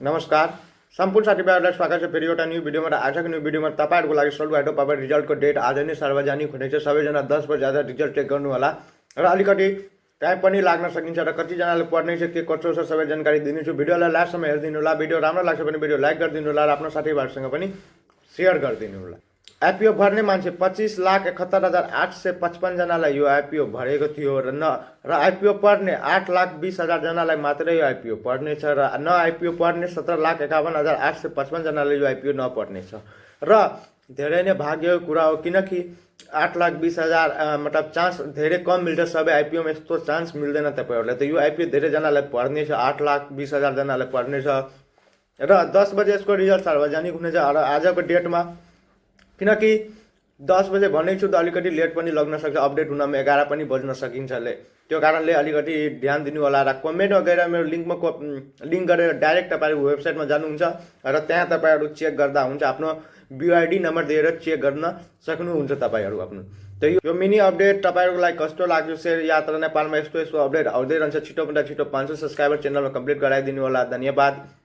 नमस्कार सम्पूर्ण साथीभाइहरूलाई स्वागत छ फेरि एउटा न्यू भिडियोमा। र आजको न्यू भिडियोमा तपाईँहरूको लागि सोल्भ भएको तपाईँ रिजल्टको डेट आज नै सार्वजनिक हुनेछ। सबैजना 10 बजे आज रिजल्ट चेक गर्नु होला र अलिकति टाइम पनि लाग्न सकिन्छ र कतिजनाले पढ्ने छ के कसो छ सबै जानकारी दिनेछु। भिडियोलाई लास्टसम्म हेरिदिनु होला। भिडियो राम्रो लाग्छ भने भिडियो लाइक गरिदिनु होला र आफ्नो साथीभाइहरूसँग पनि सेयर गरिदिनु होला। आइपिओ भर्ने मान्छे 25,71,855 जनालाई यो आइपिओ भरेको थियो र आइपिओ पढ्ने 8,20,000 जनालाई मात्रै यो आइपिओ पढ्ने छ र आइपिओ पढ्ने 17,51,855 जनाले यो आइपिओ नपढ्ने छ। र धेरै नै भाग्यको कुरा हो, किनकि 8,20,000 मतलब चान्स धेरै कम मिल्छ। सबै आइपिओमा यस्तो चान्स मिल्दैन तपाईँहरूलाई। त यो आइपिओ धेरैजनालाई पढ्ने छ, 8,20,000 जनालाई पढ्ने छ र 10 बजे यसको रिजल्ट सार्वजनिक हुनेछ र आजको डेटमा। किनकि 10 बजे भनेको छु त अलिकति लेट पनि लाग्न सक्छ, अपडेट हुनमा 11 पनि बज्न सकिन्छ। त्यो कारणले अलिकति ध्यान दिनु होला र कमेन्ट वगैरह मेरो लिङ्क गरेर डाइरेक्ट तपाईँहरू वेबसाइटमा जानुहुन्छ र त्यहाँ तपाईँहरू चेक गर्दा हुन्छ। आफ्नो BYD नम्बर दिएर चेक गर्न सक्नुहुन्छ तपाईँहरू आफ्नो। त यो मिनी अपडेट तपाईँहरूको लागि कस्तो लाग्यो शेयर यात्रा नेपालमा यस्तो अपडेट आउँदै रहन्छ। छिटोभन्दा छिटो 500 सब्सक्राइबर च्यानलमा कम्प्लिट गराइदिनु होला। धन्यवाद।